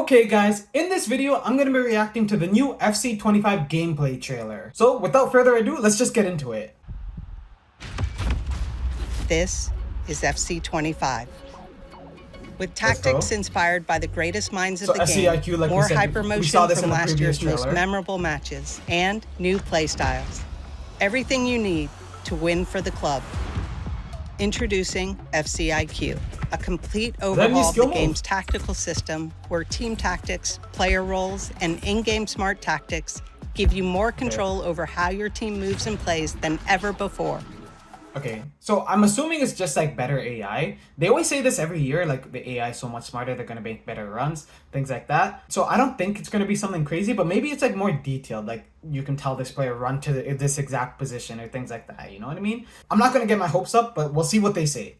Okay guys, in this video, I'm going to be reacting to the new FC25 gameplay trailer. So without further ado, let's just get into it. This is FC25. With tactics inspired by the greatest minds of the game, like more said, hypermotion from last year's most memorable matches, and new playstyles. Everything you need to win for the club. Introducing FCIQ, a complete overhaul of the game's tactical system where team tactics, player roles, and in-game smart tactics give you more control over how your team moves and plays than ever before. Okay, so I'm assuming it's just like better AI. They always say this every year, like the AI is so much smarter, they're gonna make better runs, things like that. So I don't think it's gonna be something crazy, but maybe it's like more detailed, like you can tell this player run to this exact position or things like that, you know what I mean? I'm not gonna get my hopes up, but we'll see what they say.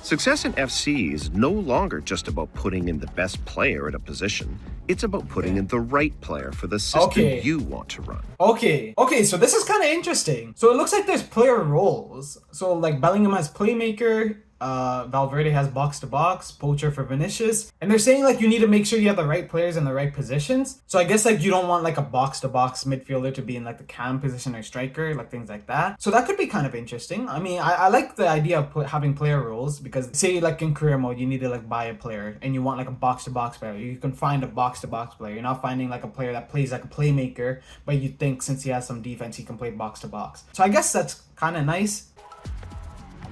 Success in FC is no longer just about putting in the best player at a position. It's about putting in the right player for the system you want to run. Okay, so this is kind of interesting. So it looks like there's player roles. So like Bellingham has playmaker, Valverde has box-to-box, Poacher for Vinicius. And they're saying like you need to make sure you have the right players in the right positions. So I guess like you don't want like a box-to-box midfielder to be in like the cam position or striker, like things like that. So that could be kind of interesting. I mean, I like the idea of having player roles because say like in career mode, you need to like buy a player and you want like a box-to-box player. You can find a box-to-box player. You're not finding like a player that plays like a playmaker, but you think since he has some defense, he can play box-to-box. So I guess that's kind of nice.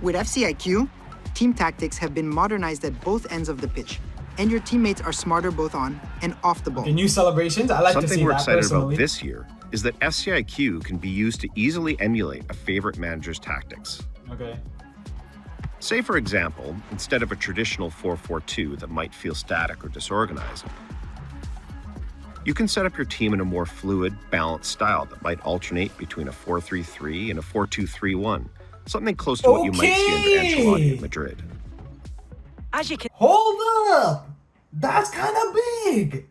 With FCIQ, team tactics have been modernized at both ends of the pitch, and your teammates are smarter both on and off the ball. The new celebrations, I like to see that. Something we're excited personally about this year is that FCIQ can be used to easily emulate a favorite manager's tactics. Okay. Say, for example, instead of a traditional 4-4-2 that might feel static or disorganized, you can set up your team in a more fluid, balanced style that might alternate between a 4-3-3 and a 4-2-3-1. Something close to what you might see under Ancelotti at Madrid. Hold up! That's kind of big!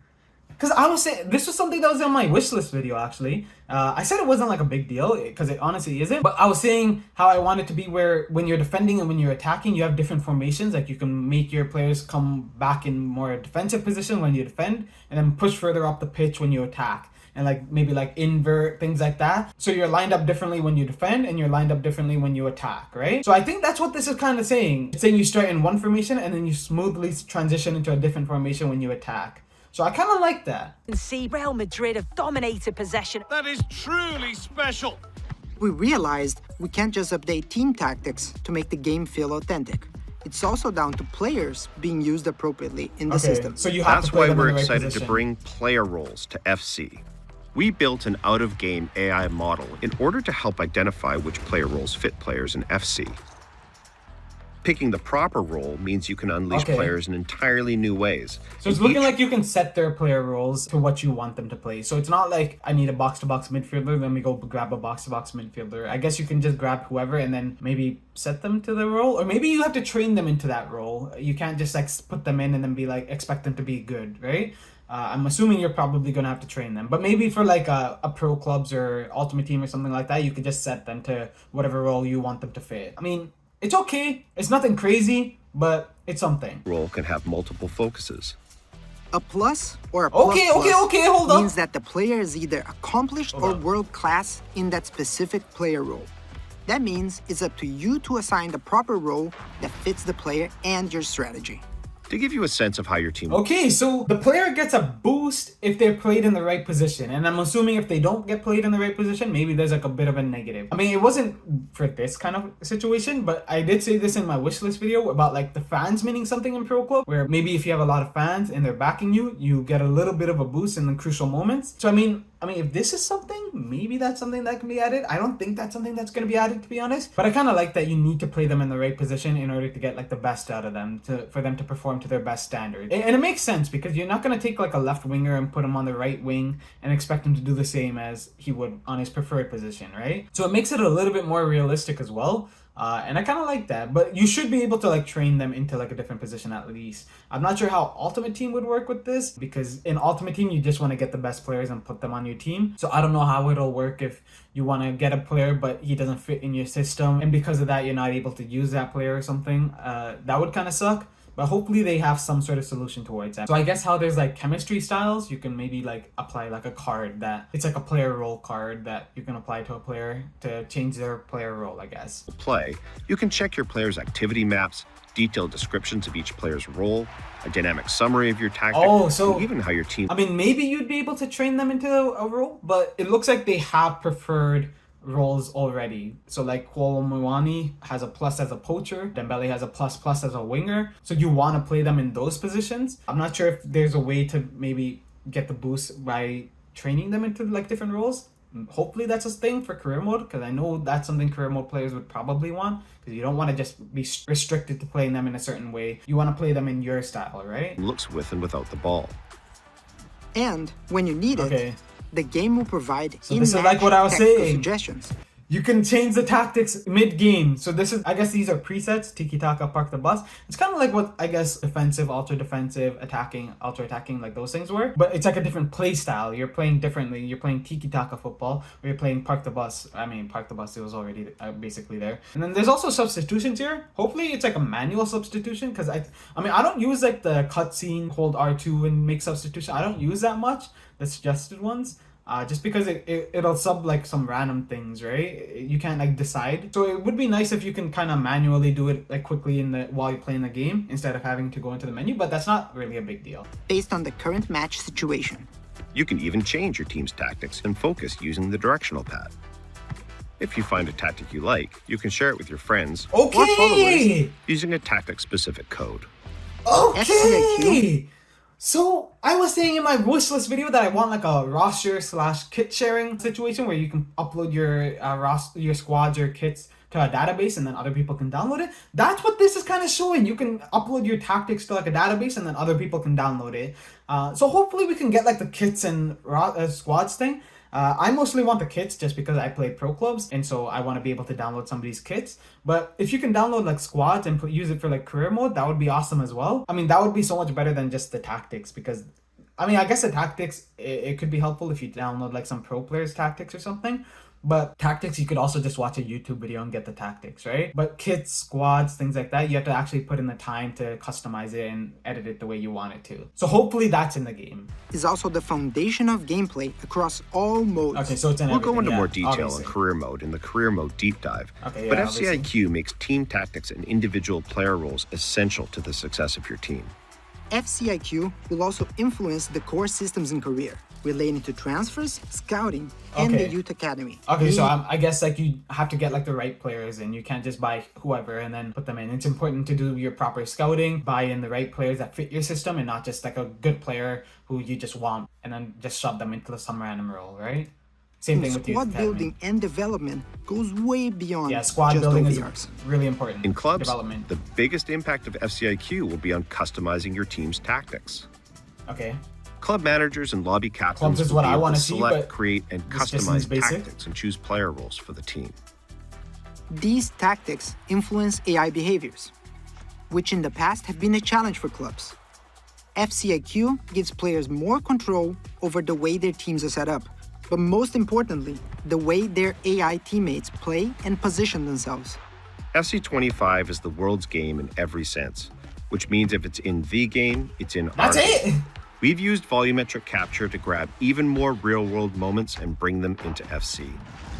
Because I was saying, this was something that was in my wish list video, actually. I said it wasn't like a big deal, because it honestly isn't. But I was saying how I want it to be where when you're defending and when you're attacking, you have different formations. Like you can make your players come back in more defensive position when you defend, and then push further up the pitch when you attack. And like maybe like invert, things like that. So you're lined up differently when you defend and you're lined up differently when you attack, right? So I think that's what this is kind of saying. It's saying you start in one formation and then you smoothly transition into a different formation when you attack. So I kind of like that. See, Real Madrid have dominated possession. That is truly special. We realized we can't just update team tactics to make the game feel authentic. It's also down to players being used appropriately in the system. So you have That's to play why them we're in the right excited position. to bring player roles to FC. We built an out-of-game AI model in order to help identify which player roles fit players in FC. Picking the proper role means you can unleash players in entirely new ways. So it's looking like you can set their player roles to what you want them to play. So it's not like I need a box-to-box midfielder, then we go grab a box-to-box midfielder. I guess you can just grab whoever and then maybe set them to the role. Or maybe you have to train them into that role. You can't just like put them in and then be like, expect them to be good, right? I'm assuming you're probably going to have to train them. But maybe for like a pro clubs or ultimate team or something like that, you could just set them to whatever role you want them to fit. I mean, it's okay. It's nothing crazy, but it's something. Role can have multiple focuses. A plus or a plus hold up. means that the player is either accomplished or world-class in that specific player role. That means it's up to you to assign the proper role that fits the player and your strategy. To give you a sense of how your team... Okay, so the player gets a boost if they're played in the right position. And I'm assuming if they don't get played in the right position, maybe there's like a bit of a negative. I mean, it wasn't for this kind of situation, but I did say this in my wishlist video about like the fans meaning something in Pro Club, where maybe if you have a lot of fans and they're backing you, you get a little bit of a boost in the crucial moments. So I mean, if this is something, maybe that's something that can be added. I don't think that's something that's going to be added, to be honest. But I kind of like that you need to play them in the right position in order to get like the best out of them, for them to perform to their best standard. And it makes sense because you're not going to take like a left winger and put him on the right wing and expect him to do the same as he would on his preferred position, right? So it makes it a little bit more realistic as well. And I kind of like that, but you should be able to like train them into like a different position at least. I'm not sure how Ultimate Team would work with this because in Ultimate Team, you just want to get the best players and put them on your team. So I don't know how it'll work if you want to get a player, but he doesn't fit in your system. And because of that, you're not able to use that player or something. That would kind of suck. but hopefully they have some sort of solution towards that. So I guess how there's like chemistry styles, you can maybe like apply like a card that it's like a player role card that you can apply to a player to change their player role, I guess. Play, you can check your player's activity maps, detailed descriptions of each player's role, a dynamic summary of your tactic, and even how your team... I mean, maybe you'd be able to train them into a role, but it looks like they have preferred roles already. So like Kolo Muani has a plus as a poacher, Dembele has a plus as a winger. So you want to play them in those positions. I'm not sure if there's a way to maybe get the boost by training them into like different roles. Hopefully that's a thing for career mode, because I know that's something career mode players would probably want, because you don't want to just be restricted to playing them in a certain way. You want to play them in your style, right? Looks with and without the ball. And when you need it, the game will provide this is like what I was saying. Suggestions. You can change the tactics mid-game. So this is, I guess these are presets, tiki-taka, park the bus. It's kind of like what, I guess, defensive, ultra-defensive, attacking, ultra-attacking, like those things were. But it's like a different play style. You're playing differently. You're playing tiki-taka football, or you're playing park the bus. I mean, park the bus, it was already basically there. And then there's also substitutions here. Hopefully it's like a manual substitution, because I mean, I don't use like the cutscene, hold R2 and make substitution. I don't use that much, the suggested ones. Just because it'll sub like some random things, right? You can't like decide. So it would be nice if you can kind of manually do it like quickly while you're playing the game instead of having to go into the menu, but that's not really a big deal. Based on the current match situation. You can even change your team's tactics and focus using the directional pad. If you find a tactic you like, you can share it with your friends or followers using a tactic-specific code. Okay! So I was saying in my wish list video that I want like a roster/kit sharing situation where you can upload your squads or kits to a database and then other people can download it. That's what this is kind of showing. You can upload your tactics to like a database and then other people can download it. So hopefully we can get like the kits and squads thing. I mostly want the kits just because I play pro clubs, and so I want to be able to download some of these kits. But if you can download like squads and use it for like career mode, that would be awesome as well. I mean, that would be so much better than just the tactics, because I mean, I guess the tactics, it could be helpful if you download like some pro players tactics or something. But tactics, you could also just watch a YouTube video and get the tactics, right? But kits, squads, things like that, you have to actually put in the time to customize it and edit it the way you want it to. So hopefully that's in the game. Is also the foundation of gameplay across all modes. Okay, so it's in We'll go into more detail on career mode in the career mode deep dive. Okay, but FCIQ makes team tactics and individual player roles essential to the success of your team. FCIQ will also influence the core systems in career, relating to transfers, scouting, and the youth academy. Okay, so I guess like you have to get like the right players in. You can't just buy whoever and then put them in. It's important to do your proper scouting, buy in the right players that fit your system, and not just like a good player who you just want and then just shove them into some random role, right? Same thing with squad building and development goes way beyond squad just building OVRs. is really important. In clubs, development. The biggest impact of FCIQ will be on customizing your team's tactics. Okay. Club managers and lobby captains is will what be I able wanna to see, select, but create, and this just seems customize basic. tactics and choose player roles for the team. These tactics influence AI behaviors, which in the past have been a challenge for clubs. FCIQ gives players more control over the way their teams are set up, but most importantly, the way their AI teammates play and position themselves. FC25 is the world's game in every sense, which means if it's in the game, it's in That's our it! game. We've used volumetric capture to grab even more real-world moments and bring them into FC.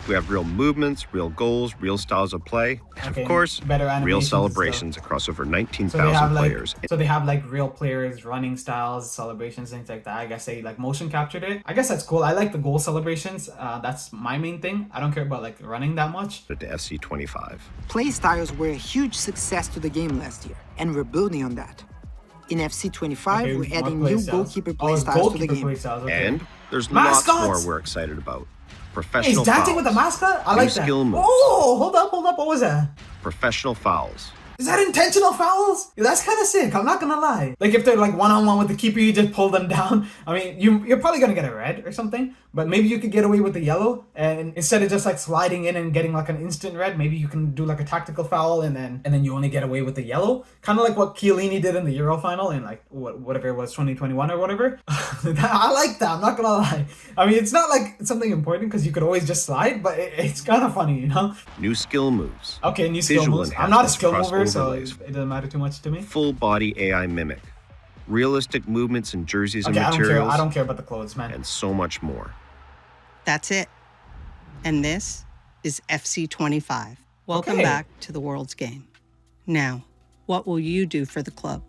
We have real movements, real goals, real styles of play, and of course, better real animations celebrations across over So 19,000 players. So they have like real players, running styles, celebrations, things like that. I guess they like motion captured it. I guess that's cool. I like the goal celebrations. That's my main thing. I don't care about like running that much. To FC25. Play styles were a huge success to the game last year, and we're building on that. In FC25, we're adding new goalkeeper play styles to the game. And there's Mascots! lots more we're excited about. Professional He's dancing fouls, with a mascot? I like that. skill moves. Oh, hold up. What was that? professional fouls. Is that intentional fouls? Yeah, that's kind of sick. I'm not gonna lie. Like if they're like one-on-one with the keeper, you just pull them down. I mean, you're probably gonna get a red or something, but maybe you could get away with the yellow, and instead of just like sliding in and getting like an instant red, maybe you can do like a tactical foul and then you only get away with the yellow. Kind of like what Chiellini did in the Euro final in like whatever it was, 2021 or whatever. I like that. I'm not gonna lie. I mean, it's not like something important because you could always just slide, but it's kind of funny, you know. New skill moves. Okay, new skill Visual moves. I'm not a skill enhancements mover, so overlays, it doesn't matter too much to me. full body AI mimic, realistic movements in jerseys and Okay, materials, I don't care about the clothes, man. and so much more. That's it. And this is FC25. Welcome Okay. back to the world's game. Now, what will you do for the club?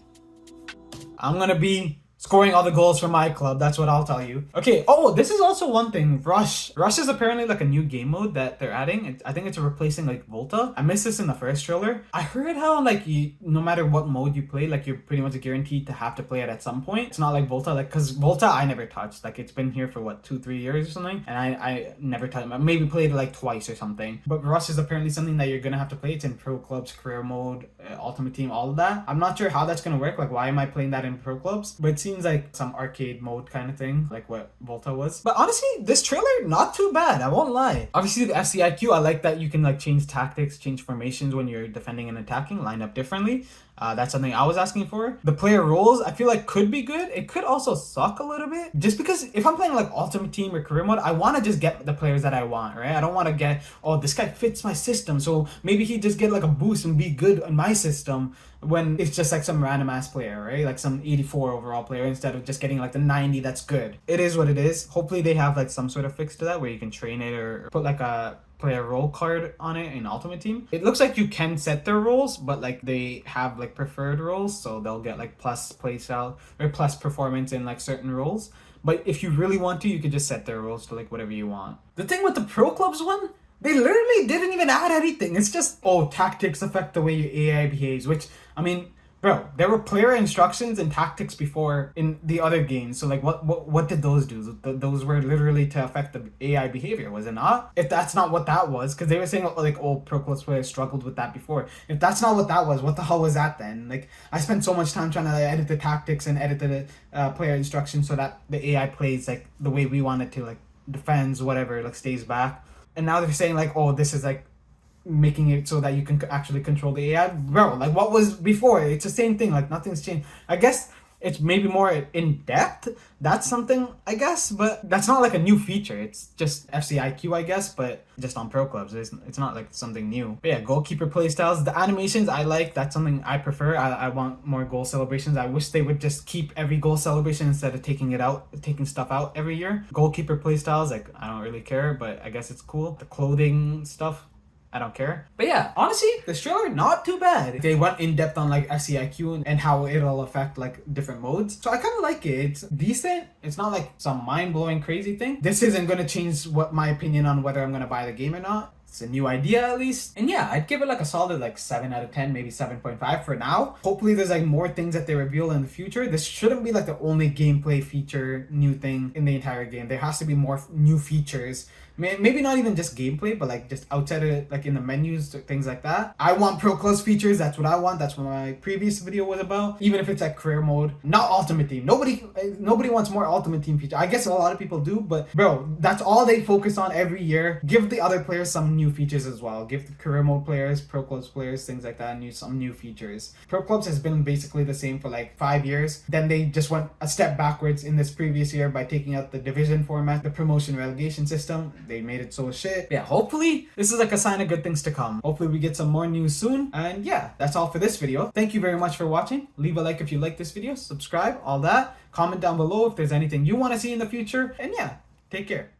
I'm gonna be scoring all the goals for my club. That's what I'll tell you. Okay. Oh, this is also one thing. Rush. Rush is apparently like a new game mode that they're adding. I think it's replacing like Volta. I missed this in the first trailer. I heard how like no matter what mode you play, like you're pretty much guaranteed to have to play it at some point. It's not like Volta, like because Volta I never touched. Like it's been here for what 2-3 years or something, and I never touched. Maybe played it like twice or something. But Rush is apparently something that you're gonna have to play. It's in Pro Clubs, Career Mode, Ultimate Team, all of that. I'm not sure how that's gonna work. Like why am I playing that in Pro Clubs? But it seems like some arcade mode kind of thing, like what Volta was. But honestly, this trailer, not too bad, I won't lie. Obviously, the FCIQ, I like that you can like change tactics, change formations when you're defending and attacking, line up differently. That's something I was asking for. The player roles, I feel like could be good. It could also suck a little bit. Just because if I'm playing like Ultimate Team or Career Mode, I want to just get the players that I want, right? I don't want to get, oh, this guy fits my system, so maybe he just get like a boost and be good in my system when it's just like some random ass player, right? Like some 84 overall player instead of just getting like the 90 that's good. It is what it is. Hopefully they have like some sort of fix to that where you can train it or put like a player role card on it in Ultimate Team. It looks like you can set their roles, but like they have like preferred roles, so they'll get like plus playstyle or plus performance in like certain roles. But if you really want to, you could just set their roles to like whatever you want. The thing with the Pro Clubs one, they literally didn't even add anything. It's just, oh, tactics affect the way your AI behaves, which, I mean, bro, there were player instructions and tactics before in the other games. So like what did those do? Those were literally to affect the AI behavior, was it not? If that's not what that was, because they were saying like, oh, Pro Clubs players struggled with that before. If that's not what that was, what the hell was that then? Like I spent so much time trying to edit the tactics and edit the player instructions so that the AI plays like the way we want it to, like defends, whatever, like stays back. And now they're saying like, oh, this is like making it so that you can actually control the AI. Bro, like what was before? It's the same thing, like nothing's changed. I guess it's maybe more in depth. That's something, I guess, but that's not like a new feature. It's just FCIQ, I guess, but just on Pro Clubs. It's not like something new. But yeah, goalkeeper playstyles, the animations I like. That's something I prefer. I want more goal celebrations. I wish they would just keep every goal celebration instead of taking stuff out every year. Goalkeeper playstyles, like I don't really care, but I guess it's cool. The clothing stuff, I don't care. But yeah, honestly, this trailer, not too bad. They went in depth on like FCIQ and how it'll affect like different modes. So I kind of like it. It's decent. It's not like some mind-blowing crazy thing. This isn't going to change my opinion on whether I'm going to buy the game or not. It's a new idea at least. And yeah, I'd give it like a solid like 7 out of 10, maybe 7.5 for now. Hopefully there's like more things that they reveal in the future. This shouldn't be like the only gameplay feature, new thing in the entire game. There has to be more new features. Maybe not even just gameplay, but like just outside of it, like in the menus, things like that. I want Pro Clubs features. That's what I want. That's what my previous video was about. Even if it's like career mode, not Ultimate Team. Nobody wants more Ultimate Team features. I guess a lot of people do, but bro, that's all they focus on every year. Give the other players some new features as well. Give the career mode players, Pro Clubs players, things like that, some new features. Pro Clubs has been basically the same for like 5 years. Then they just went a step backwards in this previous year by taking out the division format, the promotion relegation system. They made it so shit. Yeah, hopefully this is like a sign of good things to come. Hopefully we get some more news soon. And yeah, that's all for this video. Thank you very much for watching. Leave a like if you like this video, subscribe, all that. Comment down below if there's anything you want to see in the future. And yeah, take care.